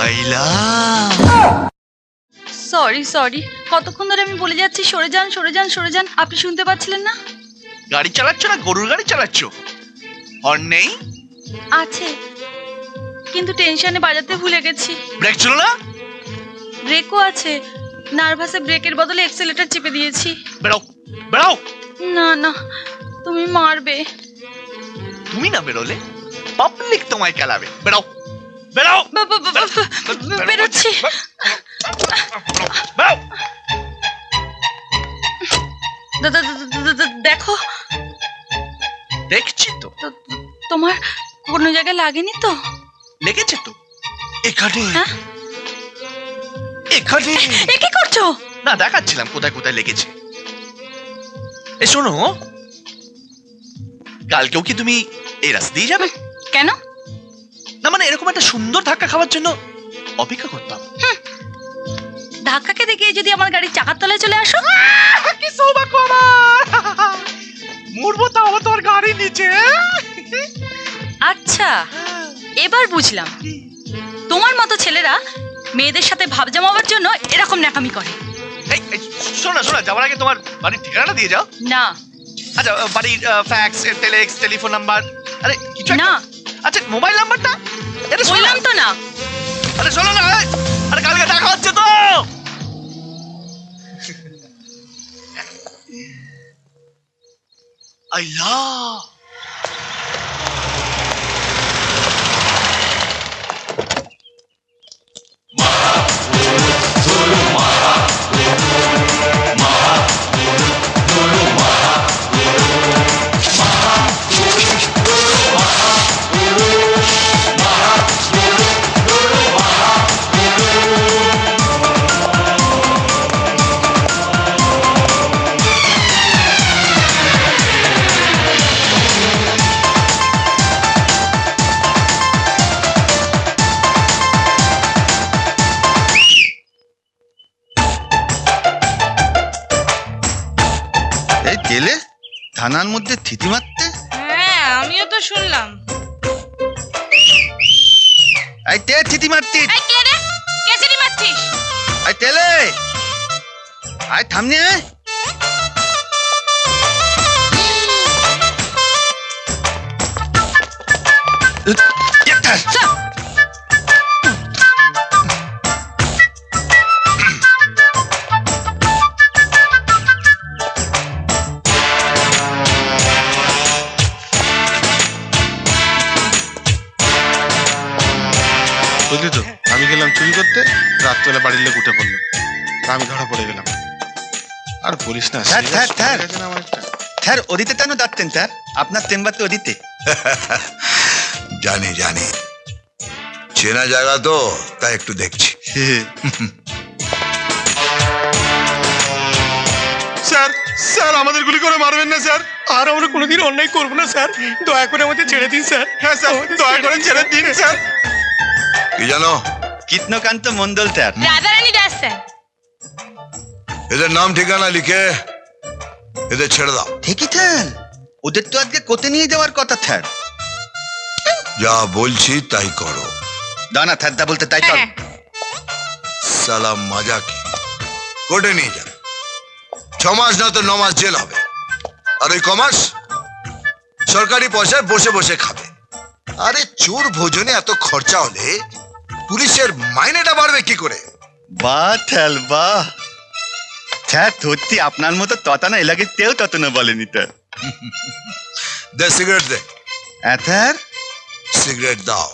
আইলা sorry sorry, কতক্ষণ ধরে আমি বলে যাচ্ছি সরে যান সরে যান সরে যান, আপনি শুনতে পাচ্ছিলেন না? গাড়ি চালাচ্ছ না গরুর গাড়ি চালাচ্ছ? হর্ন নেই? আছে, কিন্তু টেনশনে বাজাতে ভুলে গেছি। ব্রেক ছিল না? ব্রেকও আছে, নার্ভাসে ব্রেকের বদলে এক্সেলেটর চেপে দিয়েছি। বেরাও বেরাও। না না, তুমি মারবে। তুমি না বেরোলে পাবলিক তোমায় খেলাবে। বেরাও বেরাও বেরোচ্ছি। বেরাও। দেখো, দেখছি তো। তোমার কোনো জায়গায় লাগেনি তো? লেগেছে তো এখানে। হ্যাঁ, এখানে। এ কি করছো? না, দেখাচ্ছিলাম কোথায় কোথায় লেগেছে। এ শোনো, কালকেও কি তুমি এই রাস্তা দিয়ে যাবে? কেন? না মানে এরকম একটা সুন্দর ধাক্কা খাওয়ার জন্য অপেক্ষা করতাম। ধাক্কা খেতে গিয়ে যদি আমার গাড়ির চাকার তলায় চলে আসো? কি সৌভাগ্য আমার! মরবো তাও তোমার গাড়ির নিচে। আচ্ছা, এবার বুঝলাম তোমার মতো ছেলেরা মেয়েদের সাথে ভাব জমাবার জন্য এরকম ন্যাকামি করে। এই শোনো শোনো, যাওয়ার আগে তোমার বাড়ির ঠিকানাটা দিয়ে যাও। না। আচ্ছা, বাড়ির ফ্যাক্স, টেলেক্স, টেলিফোন নাম্বার, আরে কিছু না। আচ্ছা, মোবাইল নাম্বারটা? বললাম তো না। আরে শোনো না, আরে কালকে দেখা হচ্ছে তো। আইলা এই গেলে থানার মধ্যে থিতি মারতে? হ্যাঁ, আমিও তো শুনলাম। আই তে থিতি মারতি? এই কে রে? কে সিটি মারছিস? আই তেলে আই থামনি আয়। বুঝলি তো, আমি গেলাম চুরি করতে, রাত্রেবেলা বাড়ির লোক উঠে পড়লো, আমি ধরা পড়ে গেলাম। আর বলিস না, স্যার, serious স্যার, হয়ে গেছে না আমার একটা। স্যার ওদিতে কেন যাচ্ছেন স্যার? আপনার চেম্বার তো ওদিতে। জানি জানি, চেনা জায়গা তো, তাই একটু দেখছি। স্যার স্যার আমাদের গুলি করে মারবেন না স্যার, আর আমরা কোনোদিন অন্যায় করবো না স্যার, দয়া করে আমাদের ছেড়ে দিন স্যার। হ্যাঁ স্যার, দয়া করে ছেড়ে দিন স্যার। কি জানো? কৃষ্ণকান্ত মন্ডল স্যার। রাধারানী দাস স্যার। এদের নাম ঠিকানা লিখে এদের ছেড়ে দাও। ঠিকই স্যার, ওদের তো আজকে কোর্টে নিয়ে যাওয়ার কথা স্যার। যা বলছি তাই করো। দানা স্যার দা বলতে তাই চল। হ্যাঁ। সালাম মজা কি, কোর্টে নিয়ে যাবে। 6 মাস না তো 9 মাস জেল হবে, আর ওই কমাস সরকারি পয়সায় বসে বসে খাবে। আরে চোর ভোজনে এত খরচা হলে পুলিশের মাইনেটা বাড়বে কি করে? বাহ স্যার বাহ। স্যার সত্যি আপনার মতো ততানা এলাকে কেউ ততনা বলেনি স্যার। দে সিগারেট দে। হ্যাঁ স্যার। সিগারেট দাও।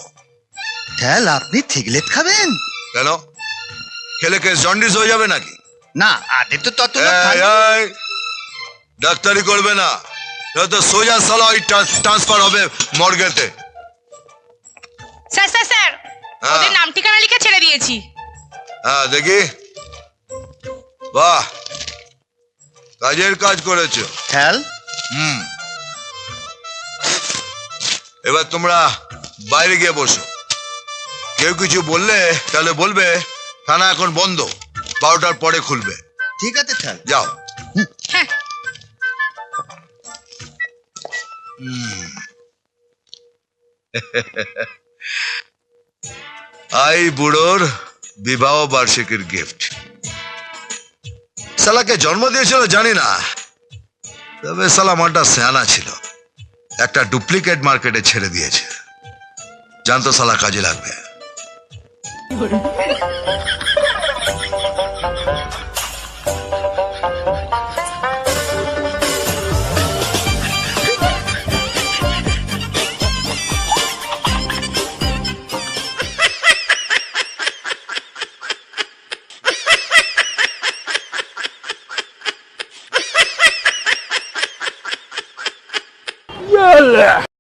স্যার আপনি থিগলেট খাবেন? কেন, খেলে কে জন্ডিস হয়ে যাবে নাকি? না আগে তো ততনা এই, এই, ডাক্তারি করবে না, নয়তো সোজা সালা ট্রান্সফার হবে মর্গেতে। স্যার স্যার স্যার, হ্যাঁ। ওদের নাম ঠিকানা লিখে ছেড়ে দিয়েছি। হ্যাঁ দেখি, বাহ, কাজের কাজ করেছো। স্যার এবার তোমরা বাইরে গিয়ে বসো। কেউ কিছু বললে তাহলে বলবে থানা এখন বন্ধ, 12টার পরে খুলবে। ঠিক আছে স্যার। যাও। হ্যাঁ। আই বুড়োর বিবাহ বার্ষিকীর গিফট। সালাকে জন্ম দিয়েছিল জানি না, তবে সালা মানটা সেয়ানা ছিল, একটা ডুপ্লিকেট মার্কেটে ছেড়ে দিয়েছে। জানতো সালা কাজে লাগবে।